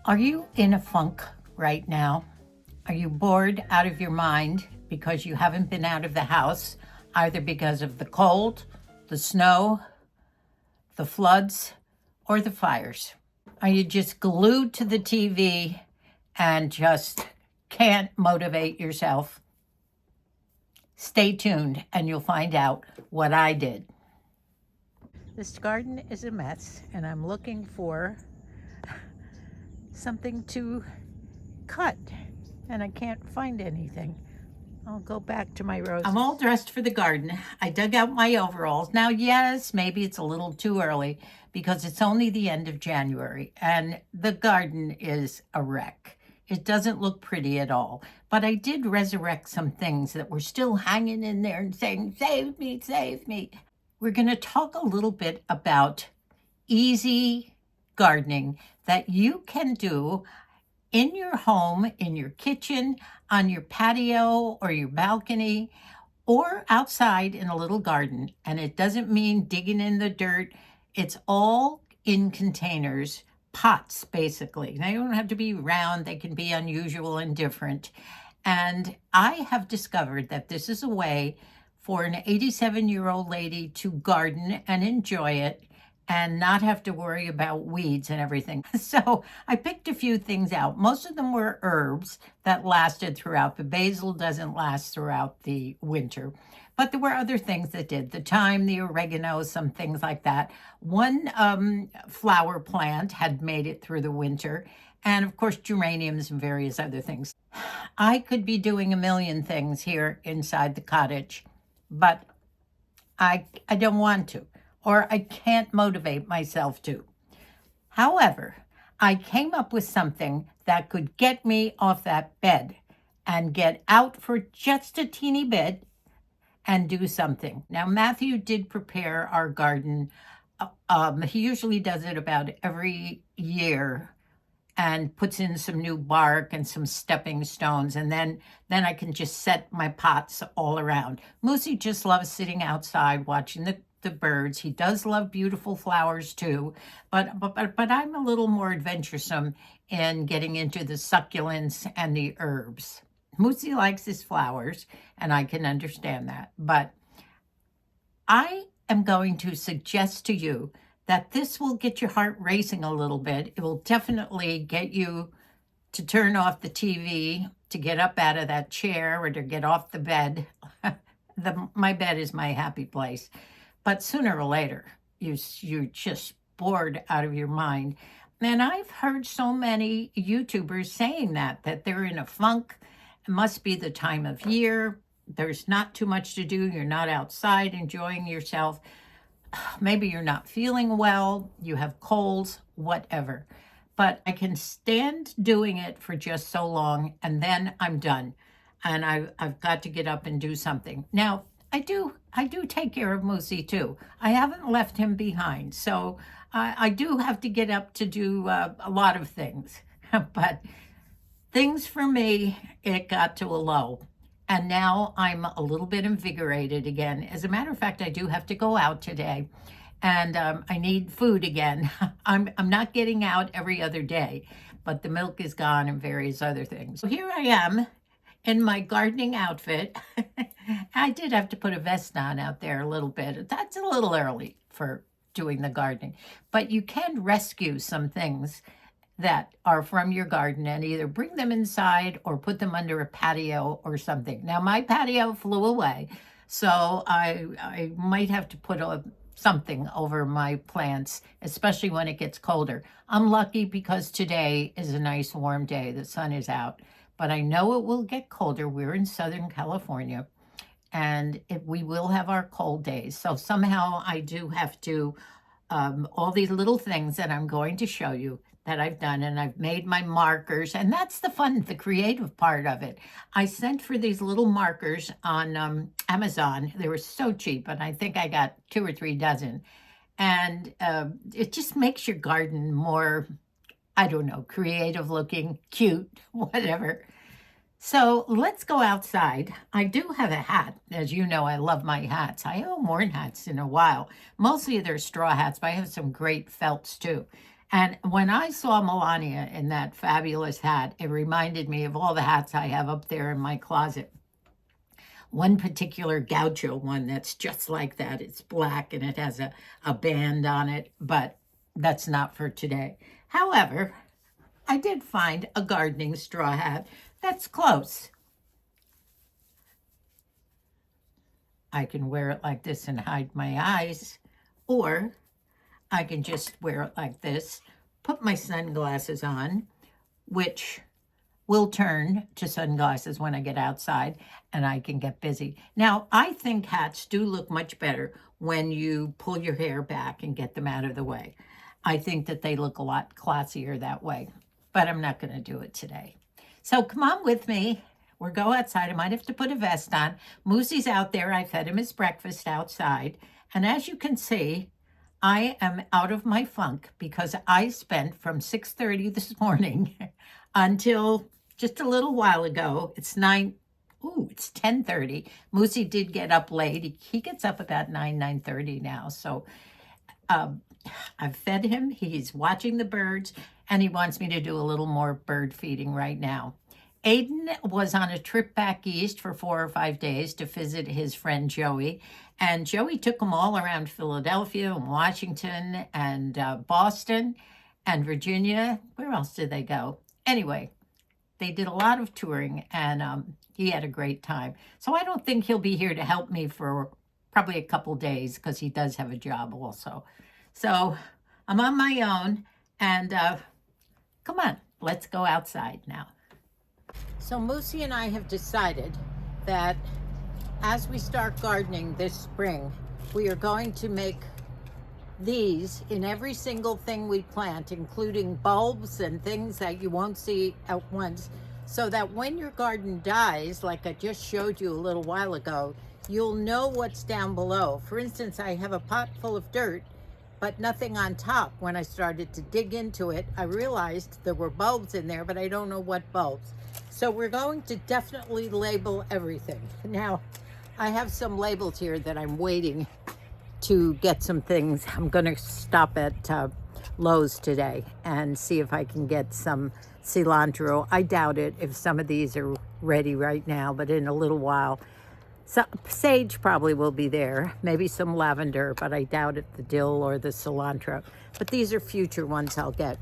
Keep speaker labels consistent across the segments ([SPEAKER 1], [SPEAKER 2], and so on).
[SPEAKER 1] Are you in a funk right now? Are you bored out of your mind because you haven't been out of the house, either because of the cold, the snow, the floods, or the fires? Are you just glued to the TV and just can't motivate yourself? Stay tuned and you'll find out what I did. This garden is a mess, and I'm looking for something to cut, and I can't find anything. I'll go back to my roses. I'm all dressed for the garden. I dug out my overalls. Now, yes, maybe it's a little too early because it's only the end of January and the garden is a wreck. It doesn't look pretty at all. But I did resurrect some things that were still hanging in there and saying, save me, save me. We're going to talk a little bit about easy gardening that you can do in your home, in your kitchen, on your patio or your balcony, or outside in a little garden. And it doesn't mean digging in the dirt, it's all in containers, pots basically. They don't have to be round, they can be unusual and different. And I have discovered that this is a way for an 87-year-old lady to garden and enjoy it and not have to worry about weeds and everything. So I picked a few things out. Most of them were herbs that lasted throughout. The basil doesn't last throughout the winter, but there were other things that did. The thyme, the oregano, some things like that. One flower plant had made it through the winter, and of course geraniums and various other things. I could be doing a million things here inside the cottage, but I don't want to, or I can't motivate myself to. However, I came up with something that could get me off that bed and get out for just a teeny bit and do something. Now, Matthew did prepare our garden. He usually does it about every year and puts in some new bark and some stepping stones, and then I can just set my pots all around. Moosey just loves sitting outside watching the birds. He does love beautiful flowers too, but I'm a little more adventuresome in getting into the succulents and the herbs. Moosey likes his flowers, and I can understand that, but I am going to suggest to you that this will get your heart racing a little bit. It will definitely get you to turn off the TV, to get up out of that chair, or to get off the bed. My bed is my happy place. But sooner or later, you're just bored out of your mind. And I've heard so many YouTubers saying that they're in a funk. It must be the time of year. There's not too much to do. You're not outside enjoying yourself. Maybe you're not feeling well, you have colds, whatever. But I can stand doing it for just so long, and then I'm done. And I've got to get up and do something. Now, I do take care of Moosey too. I haven't left him behind. So I do have to get up to do a lot of things. But things for me, it got to a low. And now I'm a little bit invigorated again. As a matter of fact, I do have to go out today, and I need food again. I'm not getting out every other day, but the milk is gone and various other things. So here I am in my gardening outfit. I did have to put a vest on out there a little bit. That's a little early for doing the gardening, but you can rescue some things that are from your garden and either bring them inside or put them under a patio or something. Now, my patio flew away, so I might have to put something over my plants, especially when it gets colder. I'm lucky because today is a nice warm day. The sun is out, but I know it will get colder. We're in Southern California, and we will have our cold days. So somehow I do have to, all these little things that I'm going to show you that I've done, and I've made my markers, and that's the fun, the creative part of it. I sent for these little markers on Amazon. They were so cheap, and I think I got 2 or 3 dozen. And it just makes your garden more, I don't know, creative looking, cute, whatever. So let's go outside. I do have a hat. As you know, I love my hats. I haven't worn hats in a while. Mostly they're straw hats, but I have some great felts too. And when I saw Melania in that fabulous hat, it reminded me of all the hats I have up there in my closet. One particular gaucho one that's just like that. It's black and it has a band on it, but that's not for today. However, I did find a gardening straw hat that's close. I can wear it like this and hide my eyes, or I can just wear it like this, put my sunglasses on, which will turn to sunglasses when I get outside and I can get busy. Now, I think hats do look much better when you pull your hair back and get them out of the way. I think that they look a lot classier that way, but I'm not going to do it today. So come on with me. We'll go outside. I might have to put a vest on. Moosey's out there. I fed him his breakfast outside. And as you can see, I am out of my funk because I spent from 6:30 this morning until just a little while ago. It's 10:30. Moosey did get up late. He gets up about 9:30 now. So I've fed him. He's watching the birds, and he wants me to do a little more bird feeding right now. Aiden was on a trip back east for 4 or 5 days to visit his friend Joey. And Joey took him all around Philadelphia and Washington and Boston and Virginia. Where else did they go? Anyway, they did a lot of touring, and he had a great time. So I don't think he'll be here to help me for probably a couple days because he does have a job also. So I'm on my own, and come on, let's go outside now. So Moosey and I have decided that as we start gardening this spring, we are going to make these in every single thing we plant, including bulbs and things that you won't see at once, so that when your garden dies, like I just showed you a little while ago, you'll know what's down below. For instance, I have a pot full of dirt, but nothing on top. When I started to dig into it, I realized there were bulbs in there, but I don't know what bulbs. So we're going to definitely label everything. Now, I have some labels here that I'm waiting to get some things. I'm going to stop at Lowe's today and see if I can get some cilantro. I doubt it if some of these are ready right now, but in a little while. So, sage probably will be there, maybe some lavender, but I doubt it, the dill or the cilantro. But these are future ones I'll get.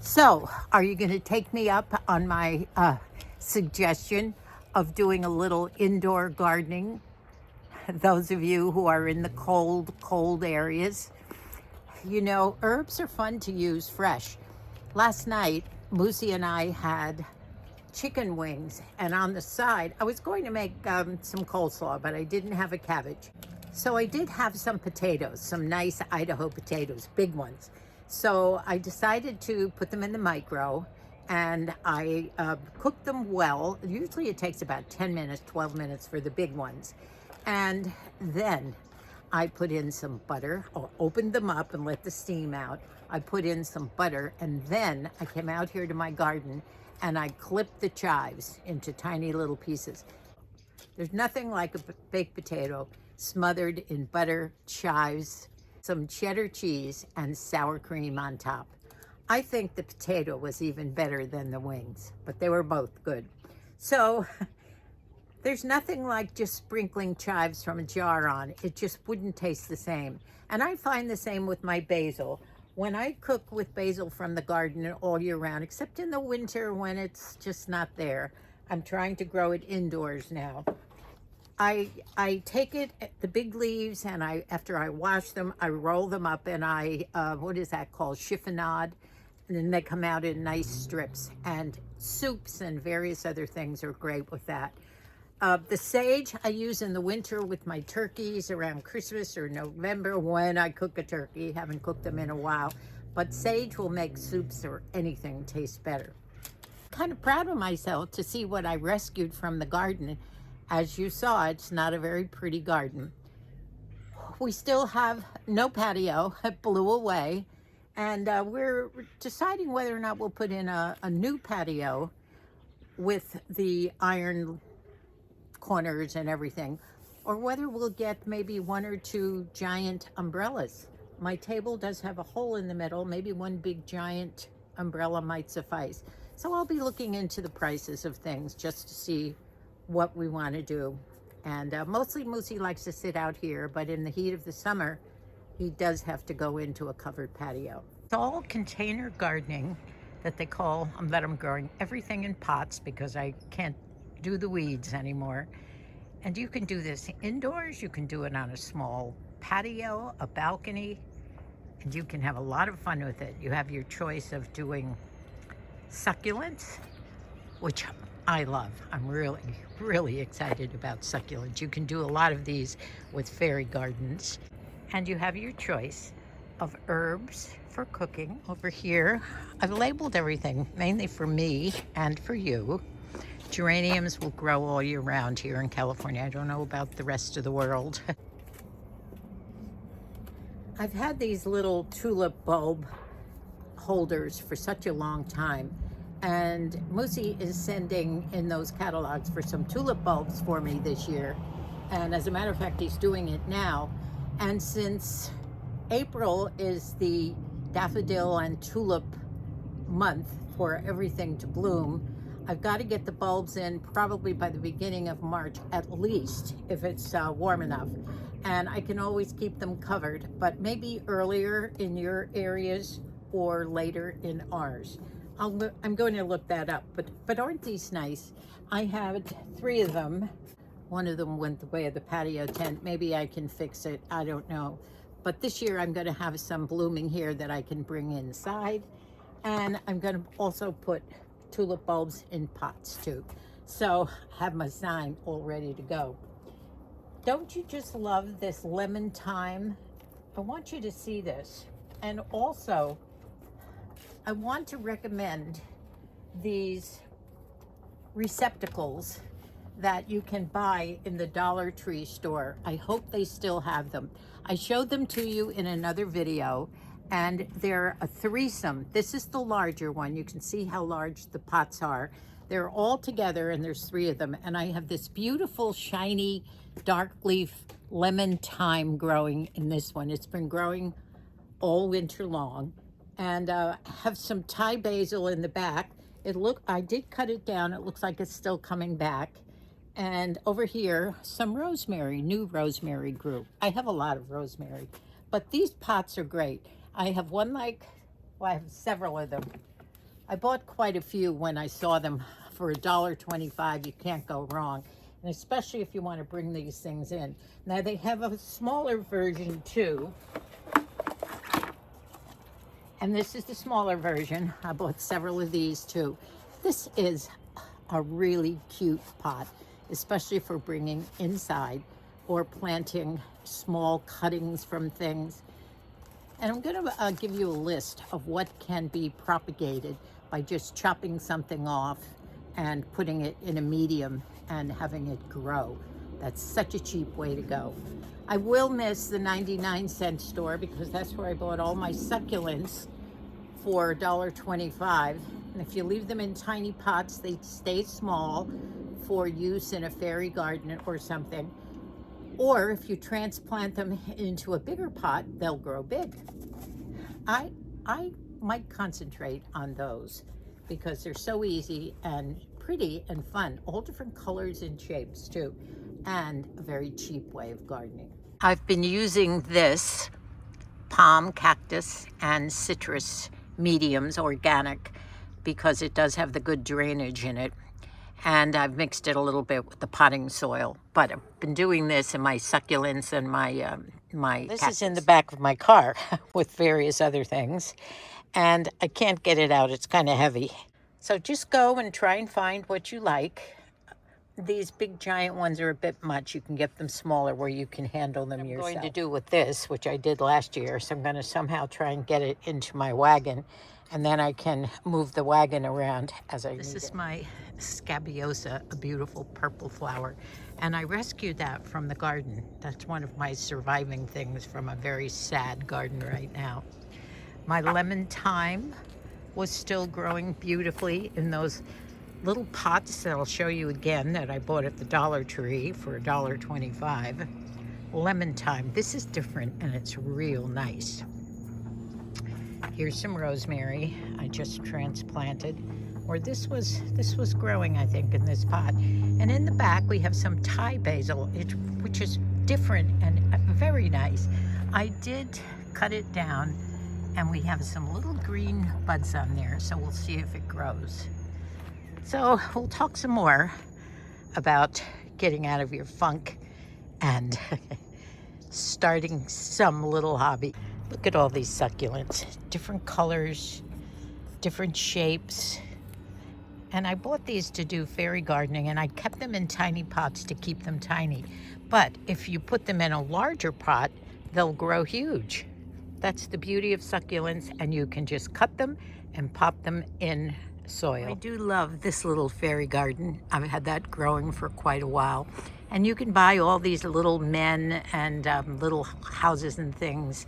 [SPEAKER 1] So, are you going to take me up on my suggestion of doing a little indoor gardening? Those of you who are in the cold areas. You know, herbs are fun to use fresh. Last night, Moosey and I had chicken wings, and on the side, I was going to make some coleslaw, but I didn't have a cabbage. So I did have some potatoes, some nice Idaho potatoes, big ones. So I decided to put them in the micro, and I cooked them well. Usually it takes about 10 minutes, 12 minutes for the big ones. And then I put in some butter, or opened them up and let the steam out. I put in some butter, and then I came out here to my garden and I clipped the chives into tiny little pieces. There's nothing like a baked potato smothered in butter, chives, some cheddar cheese, and sour cream on top. I think the potato was even better than the wings, but they were both good. So there's nothing like just sprinkling chives from a jar on. It just wouldn't taste the same. And I find the same with my basil. When I cook with basil from the garden all year round, except in the winter when it's just not there, I'm trying to grow it indoors now. I take it, the big leaves, and after I wash them, I roll them up, and what is that called? Chiffonade. And then they come out in nice strips. And soups and various other things are great with that. The sage I use in the winter with my turkeys around Christmas or November when I cook a turkey. Haven't cooked them in a while. But sage will make soups or anything taste better. Kind of proud of myself to see what I rescued from the garden. As you saw, it's not a very pretty garden. We still have no patio. It blew away. And we're deciding whether or not we'll put in a new patio with the iron corners and everything, or whether we'll get maybe 1 or 2 giant umbrellas. My table does have a hole in the middle. Maybe one big giant umbrella might suffice. So I'll be looking into the prices of things just to see what we want to do. And mostly Moosey likes to sit out here, but in the heat of the summer, he does have to go into a covered patio. It's all container gardening that I'm growing everything in pots because I can't do the weeds anymore. And you can do this indoors, you can do it on a small patio, a balcony, and you can have a lot of fun with it. You have your choice of doing succulents, which I love. I'm really, really excited about succulents. You can do a lot of these with fairy gardens. And you have your choice of herbs for cooking. Over here, I've labeled everything, mainly for me and for you. Geraniums will grow all year round here in California. I don't know about the rest of the world. I've had these little tulip bulb holders for such a long time, and Moosey is sending in those catalogs for some tulip bulbs for me this year. And as a matter of fact, he's doing it now. And since April is the daffodil and tulip month for everything to bloom, I've got to get the bulbs in probably by the beginning of March at least, if it's warm enough. And I can always keep them covered, but maybe earlier in your areas or later in ours. I'm going to look that up, but aren't these nice? I had 3 of them. One of them went the way of the patio tent. Maybe I can fix it, I don't know. But this year I'm going to have some blooming here that I can bring inside. And I'm going to also put tulip bulbs in pots too. So I have my sign all ready to go. Don't you just love this lemon thyme? I want you to see this. And also, I want to recommend these receptacles that you can buy in the Dollar Tree store. I hope they still have them. I showed them to you in another video, and they're a threesome. This is the larger one. You can see how large the pots are. They're all together, and there's 3 of them. And I have this beautiful, shiny, dark leaf lemon thyme growing in this one. It's been growing all winter long. And have some Thai basil in the back. I did cut it down. It looks like it's still coming back. And over here, some rosemary, new rosemary grew. I have a lot of rosemary, but these pots are great. I have I have several of them. I bought quite a few when I saw them for $1.25. You can't go wrong. And especially if you want to bring these things in. Now they have a smaller version too. And this is the smaller version. I bought several of these too. This is a really cute pot, especially for bringing inside or planting small cuttings from things. And I'm going to give you a list of what can be propagated by just chopping something off and putting it in a medium and having it grow. That's such a cheap way to go. I will miss the 99-cent store because that's where I bought all my succulents for $1.25. And if you leave them in tiny pots, they stay small for use in a fairy garden or something. Or if you transplant them into a bigger pot, they'll grow big. I might concentrate on those because they're so easy and pretty and fun. All different colors and shapes too. And a very cheap way of gardening. I've been using this palm, cactus, and citrus mediums, organic, because it does have the good drainage in it. And I've mixed it a little bit with the potting soil. But I've been doing this in my succulents and my This cactus is in the back of my car with various other things. And I can't get it out. It's kind of heavy. So just go and try and find what you like. These big giant ones are a bit much. You can get them smaller where you can handle them yourself. I'm going to do with this, which I did last year. So I'm going to somehow try and get it into my wagon. And then I can move the wagon around as I need it. This is my scabiosa, a beautiful purple flower. And I rescued that from the garden. That's one of my surviving things from a very sad garden right now. My lemon thyme was still growing beautifully in those little pots that I'll show you again that I bought at the Dollar Tree for $1.25. lemon thyme. This is different and it's real nice. Here's some rosemary I just transplanted, or this was growing, I think, in this pot. And in the back we have some Thai basil, which is different and very nice. I did cut it down, and we have some little green buds on there, so we'll see if it grows. So we'll talk some more about getting out of your funk and starting some little hobby. Look at all these succulents, different colors, different shapes. And I bought these to do fairy gardening, and I kept them in tiny pots to keep them tiny. But if you put them in a larger pot, they'll grow huge. That's the beauty of succulents, and you can just cut them and pop them in soil. I do love this little fairy garden. I've had that growing for quite a while. And you can buy all these little men and little houses and things,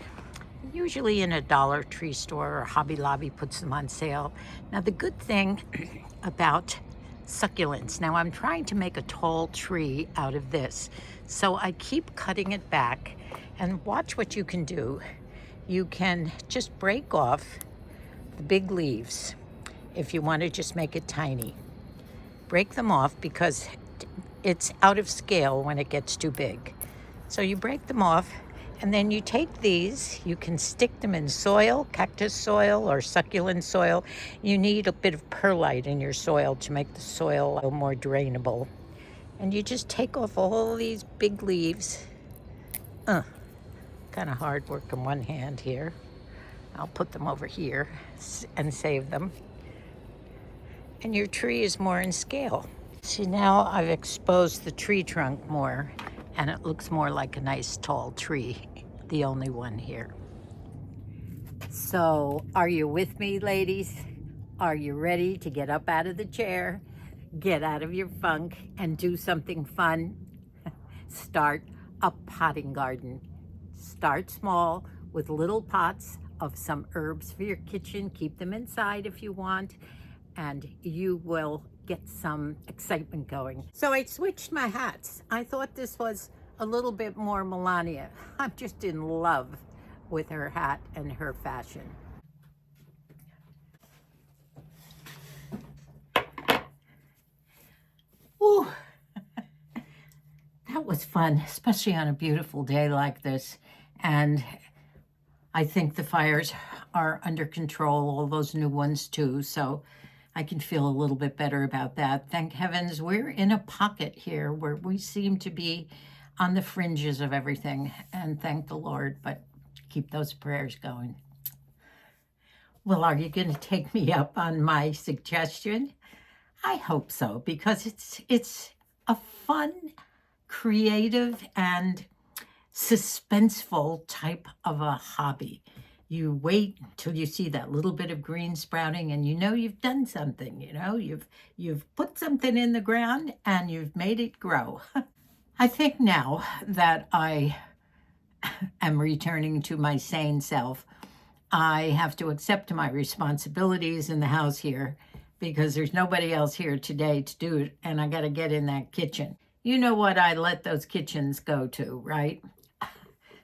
[SPEAKER 1] usually in a Dollar Tree store, or Hobby Lobby puts them on sale. Now the good thing about succulents, now I'm trying to make a tall tree out of this, so I keep cutting it back, and watch what you can do. You can just break off the big leaves if you want to just make it tiny. Break them off because it's out of scale when it gets too big. So you break them off, and then you take these, you can stick them in soil, cactus soil or succulent soil. You need a bit of perlite in your soil to make the soil a little more drainable. And you just take off all these big leaves. Kind of hard work in one hand here. I'll put them over here and save them. And your tree is more in scale. See, now I've exposed the tree trunk more, and it looks more like a nice tall tree, the only one here. So, are you with me, ladies? Are you ready to get up out of the chair, get out of your funk, and do something fun? Start a potting garden. Start small with little pots of some herbs for your kitchen. Keep them inside if you want, and you will get some excitement going. So I switched my hats. I thought this was a little bit more Melania. I'm just in love with her hat and her fashion. Ooh, that was fun, especially on a beautiful day like this. And I think the fires are under control, all those new ones too, so I can feel a little bit better about that. Thank heavens we're in a pocket here where we seem to be on the fringes of everything, and thank the Lord, but keep those prayers going. Well, are you going to take me up on my suggestion? I hope so, because it's a fun, creative, and suspenseful type of a hobby. You wait until you see that little bit of green sprouting, and you know you've done something. You know, you've put something in the ground and you've made it grow. I think now that I am returning to my sane self, I have to accept my responsibilities in the house here, because there's nobody else here today to do it, and I got to get in that kitchen. You know what I let those kitchens go to, right?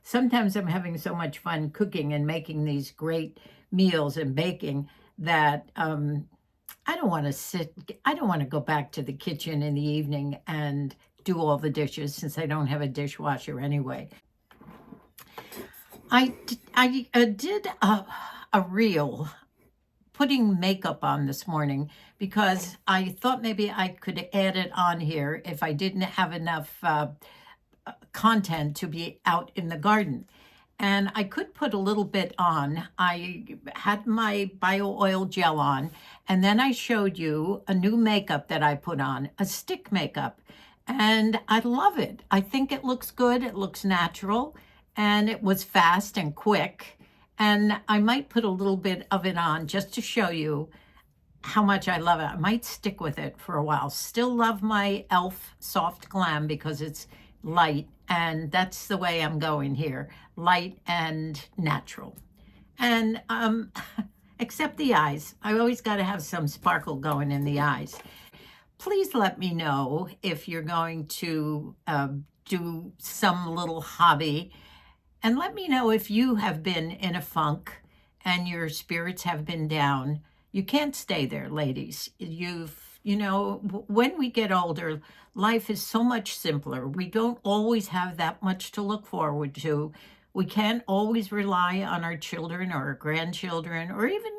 [SPEAKER 1] Sometimes I'm having so much fun cooking and making these great meals and baking that I don't want to go back to the kitchen in the evening and do all the dishes, since I don't have a dishwasher anyway. I did a reel putting makeup on this morning, because I thought maybe I could add it on here if I didn't have enough content to be out in the garden. And I could put a little bit on. I had my bio oil gel on, and then I showed you a new makeup that I put on, a stick makeup, and I love it. I think it looks good, it looks natural, and it was fast and quick. And I might put a little bit of it on just to show you how much I love it. I might stick with it for a while. Still love my e.l.f. Soft Glam because it's light, and that's the way I'm going here. Light and natural. And except the eyes. I always got to have some sparkle going in the eyes. Please let me know if you're going to do some little hobby. And let me know if you have been in a funk and your spirits have been down. You can't stay there, ladies. When we get older, life is so much simpler. We don't always have that much to look forward to. We can't always rely on our children or our grandchildren or even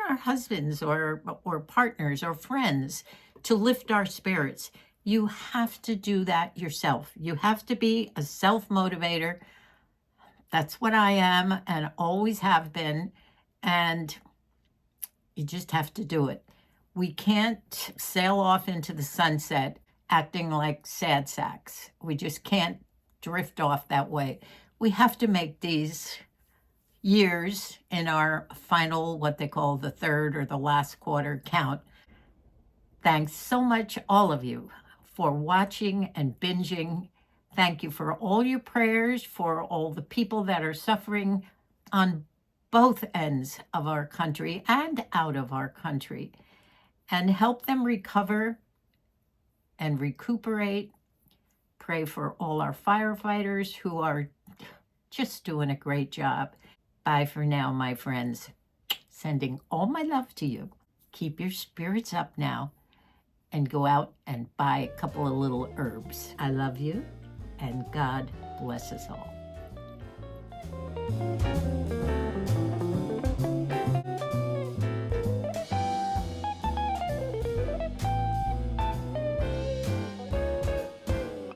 [SPEAKER 1] our husbands or partners or friends to lift our spirits. You have to do that yourself. You have to be a self-motivator. That's what I am and always have been. And you just have to do it. We can't sail off into the sunset acting like sad sacks. We just can't drift off that way. We have to make these years in our final, what they call the third or the last quarter, count. Thanks so much, all of you, for watching and binging. Thank you for all your prayers, for all the people that are suffering on both ends of our country and out of our country, and help them recover and recuperate. Pray for all our firefighters who are just doing a great job. Bye for now, my friends. Sending all my love to you. Keep your spirits up now and go out and buy a couple of little herbs. I love you, and God bless us all.